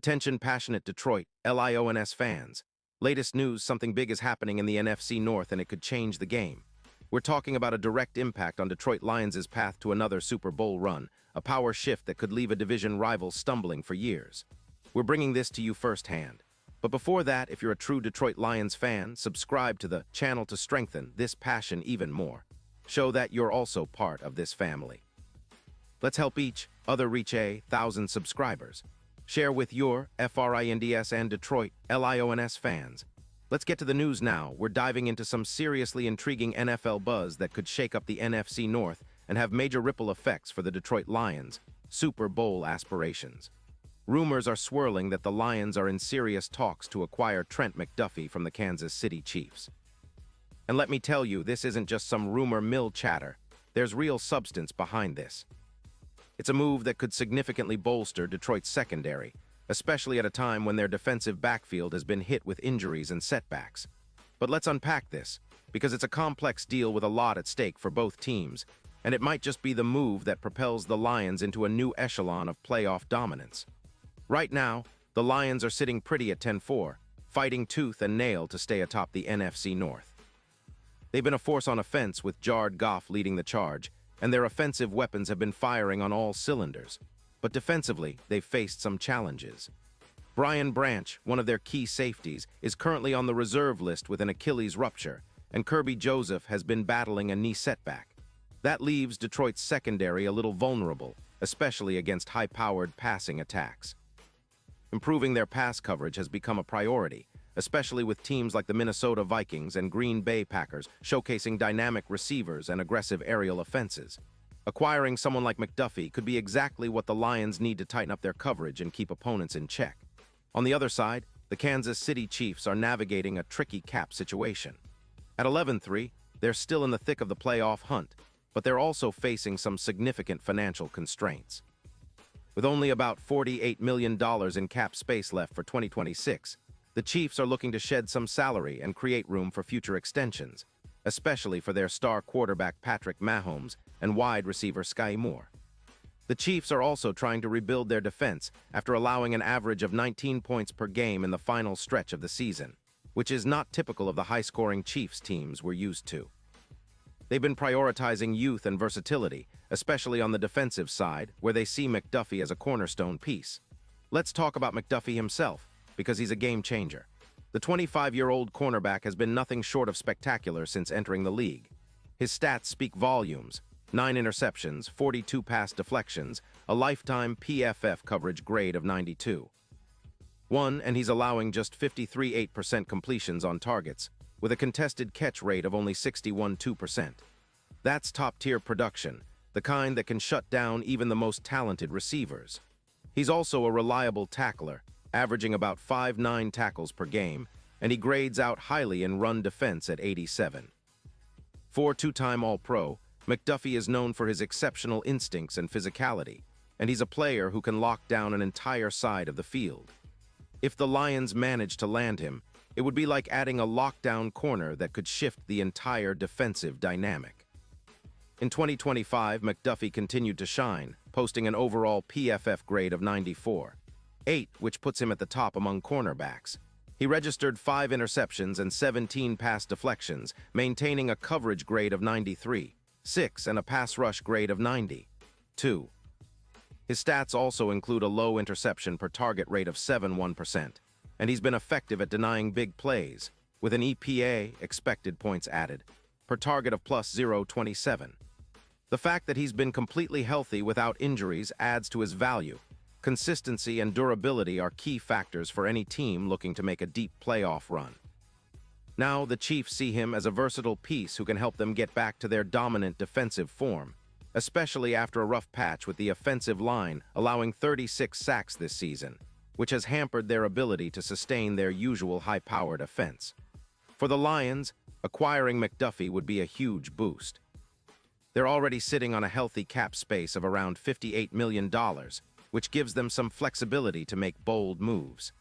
Attention passionate Detroit, Lions fans. Latest news, something big is happening in the NFC North and it could change the game. We're talking about a direct impact on Detroit Lions' path to another Super Bowl run, a power shift that could leave a division rival stumbling for years. We're bringing this to you firsthand. But before that, if you're a true Detroit Lions fan, subscribe to the channel to strengthen this passion even more. Show that you're also part of this family. Let's help each other reach 1,000 subscribers. Share with your FRINDS and Detroit Lions fans. Let's get to the news now. We're diving into some seriously intriguing NFL buzz that could shake up the NFC North and have major ripple effects for the Detroit Lions' Super Bowl aspirations. Rumors are swirling that the Lions are in serious talks to acquire Trent McDuffie from the Kansas City Chiefs. And let me tell you, this isn't just some rumor mill chatter. There's real substance behind this. It's a move that could significantly bolster Detroit's secondary, especially at a time when their defensive backfield has been hit with injuries and setbacks. But let's unpack this, because it's a complex deal with a lot at stake for both teams, and it might just be the move that propels the Lions into a new echelon of playoff dominance. Right now, the Lions are sitting pretty at 10-4, fighting tooth and nail to stay atop the NFC North. They've been a force on offense with Jared Goff leading the charge, and their offensive weapons have been firing on all cylinders. But defensively, they've faced some challenges. Brian Branch, one of their key safeties, is currently on the reserve list with an Achilles rupture, and Kirby Joseph has been battling a knee setback. That leaves Detroit's secondary a little vulnerable, especially against high-powered passing attacks. Improving their pass coverage has become a priority, especially with teams like the Minnesota Vikings and Green Bay Packers showcasing dynamic receivers and aggressive aerial offenses. Acquiring someone like McDuffie could be exactly what the Lions need to tighten up their coverage and keep opponents in check. On the other side, the Kansas City Chiefs are navigating a tricky cap situation. At 11-3, they're still in the thick of the playoff hunt, but they're also facing some significant financial constraints. With only about $48 million in cap space left for 2026, the Chiefs are looking to shed some salary and create room for future extensions, especially for their star quarterback Patrick Mahomes and wide receiver Sky Moore. The Chiefs are also trying to rebuild their defense after allowing an average of 19 points per game in the final stretch of the season, which is not typical of the high-scoring Chiefs teams we're used to. They've been prioritizing youth and versatility, especially on the defensive side, where they see McDuffie as a cornerstone piece. Let's talk about McDuffie himself, because he's a game changer. The 25-year-old cornerback has been nothing short of spectacular since entering the league. His stats speak volumes: 9 interceptions, 42 pass deflections, a lifetime PFF coverage grade of 92. And he's allowing just 53.8% completions on targets, with a contested catch rate of only 61.2%. That's top-tier production, the kind that can shut down even the most talented receivers. He's also a reliable tackler, averaging about 5.9 tackles per game, and he grades out highly in run defense at 87. Two-time All-Pro, McDuffie is known for his exceptional instincts and physicality, and he's a player who can lock down an entire side of the field. If the Lions manage to land him, it would be like adding a lockdown corner that could shift the entire defensive dynamic. In 2025, McDuffie continued to shine, posting an overall PFF grade of 94.8, which puts him at the top among cornerbacks. He registered 5 interceptions and 17 pass deflections, maintaining a coverage grade of 93.6 and a pass rush grade of 90.2. His stats also include a low interception per target rate of 7.1%, and he's been effective at denying big plays, with an EPA, expected points added, per target of plus 0.27. The fact that he's been completely healthy without injuries adds to his value. Consistency and durability are key factors for any team looking to make a deep playoff run. Now, the Chiefs see him as a versatile piece who can help them get back to their dominant defensive form, especially after a rough patch with the offensive line allowing 36 sacks this season, which has hampered their ability to sustain their usual high-powered offense. For the Lions, acquiring McDuffie would be a huge boost. They're already sitting on a healthy cap space of around $58 million, which gives them some flexibility to make bold moves.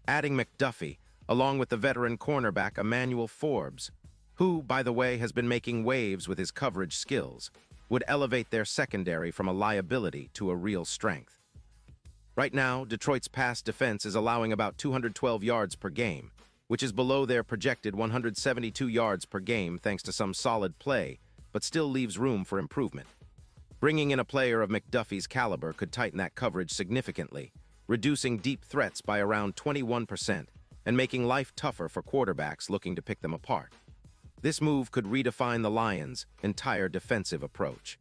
Adding McDuffie, along with the veteran cornerback Emmanuel Forbes, who, by the way, has been making waves with his coverage skills, would elevate their secondary from a liability to a real strength. Right now, Detroit's pass defense is allowing about 212 yards per game, which is below their projected 172 yards per game thanks to some solid play, but still leaves room for improvement. Bringing in a player of McDuffie's caliber could tighten that coverage significantly, reducing deep threats by around 21% and making life tougher for quarterbacks looking to pick them apart. This move could redefine the Lions' entire defensive approach.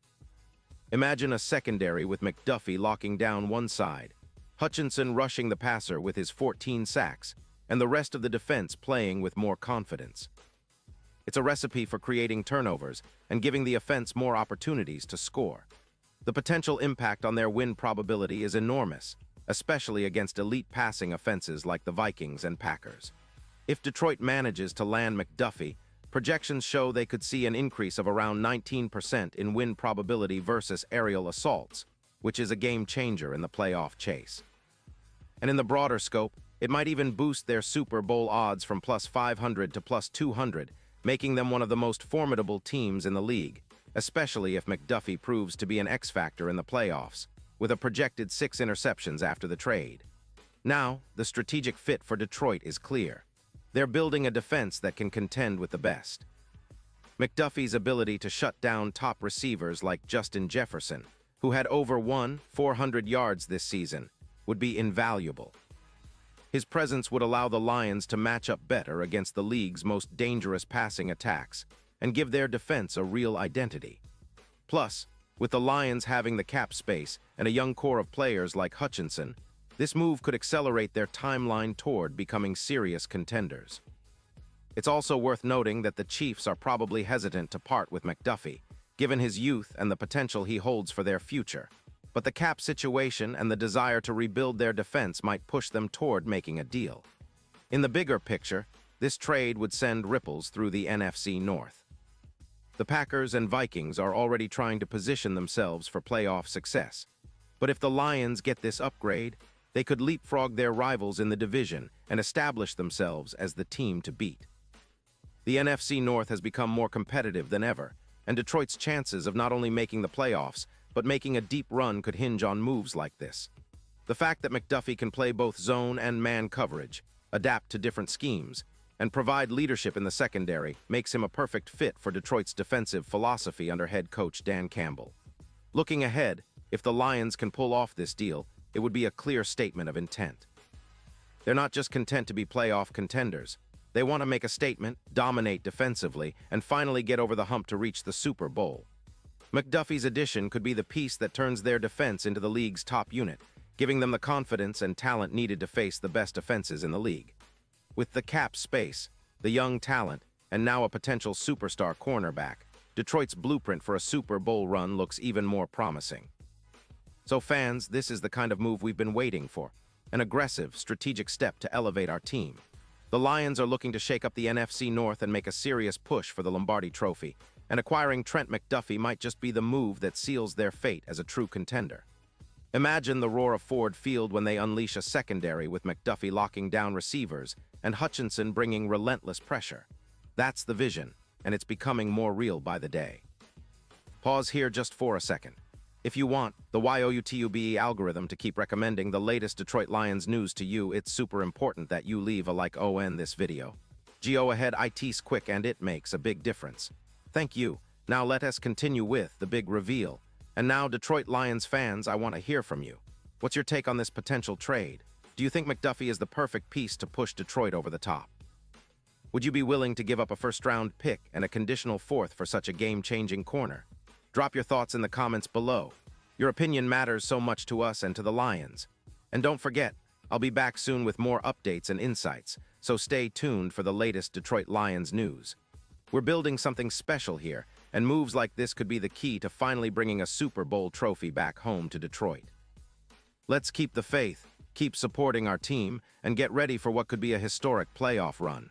Imagine a secondary with McDuffie locking down one side, Hutchinson rushing the passer with his 14 sacks, and the rest of the defense playing with more confidence. It's a recipe for creating turnovers and giving the offense more opportunities to score. The potential impact on their win probability is enormous, especially against elite passing offenses like the Vikings and Packers. If Detroit manages to land McDuffie, projections show they could see an increase of around 19% in win probability versus aerial assaults, which is a game changer in the playoff chase. And in the broader scope, it might even boost their Super Bowl odds from plus 500 to plus 200, making them one of the most formidable teams in the league, especially if McDuffie proves to be an X-factor in the playoffs, with a projected 6 interceptions after the trade. Now, the strategic fit for Detroit is clear. They're building a defense that can contend with the best. McDuffie's ability to shut down top receivers like Justin Jefferson, who had over 400 yards this season, would be invaluable. His presence would allow the Lions to match up better against the league's most dangerous passing attacks and give their defense a real identity. Plus, with the Lions having the cap space and a young core of players like Hutchinson, this move could accelerate their timeline toward becoming serious contenders. It's also worth noting that the Chiefs are probably hesitant to part with McDuffie, given his youth and the potential he holds for their future. But the cap situation and the desire to rebuild their defense might push them toward making a deal. In the bigger picture, this trade would send ripples through the NFC North. The Packers and Vikings are already trying to position themselves for playoff success. But if the Lions get this upgrade, they could leapfrog their rivals in the division and establish themselves as the team to beat. The NFC North has become more competitive than ever, and Detroit's chances of not only making the playoffs, but making a deep run could hinge on moves like this. The fact that McDuffie can play both zone and man coverage, adapt to different schemes, and provide leadership in the secondary makes him a perfect fit for Detroit's defensive philosophy under head coach Dan Campbell. Looking ahead, if the Lions can pull off this deal, it would be a clear statement of intent. They're not just content to be playoff contenders. They want to make a statement, dominate defensively, and finally get over the hump to reach the Super Bowl. McDuffie's addition could be the piece that turns their defense into the league's top unit, giving them the confidence and talent needed to face the best offenses in the league. With the cap space, the young talent, and now a potential superstar cornerback, Detroit's blueprint for a Super Bowl run looks even more promising. So fans, this is the kind of move we've been waiting for, an aggressive, strategic step to elevate our team. The Lions are looking to shake up the NFC North and make a serious push for the Lombardi Trophy, and acquiring Trent McDuffie might just be the move that seals their fate as a true contender. Imagine the roar of Ford Field when they unleash a secondary with McDuffie locking down receivers and Hutchinson bringing relentless pressure. That's the vision, and it's becoming more real by the day. Pause here just for a second. If you want the YOUTUBE algorithm to keep recommending the latest Detroit Lions news to you, it's super important that you leave a like on this video. Go ahead, it's quick and it makes a big difference. Thank you. Now let us continue with the big reveal. And now, Detroit Lions fans, I want to hear from you. What's your take on this potential trade? Do you think McDuffie is the perfect piece to push Detroit over the top? Would you be willing to give up a first-round pick and a conditional fourth for such a game-changing corner? Drop your thoughts in the comments below. Your opinion matters so much to us and to the Lions. And don't forget, I'll be back soon with more updates and insights, so stay tuned for the latest Detroit Lions news. We're building something special here, and moves like this could be the key to finally bringing a Super Bowl trophy back home to Detroit. Let's keep the faith, keep supporting our team, and get ready for what could be a historic playoff run.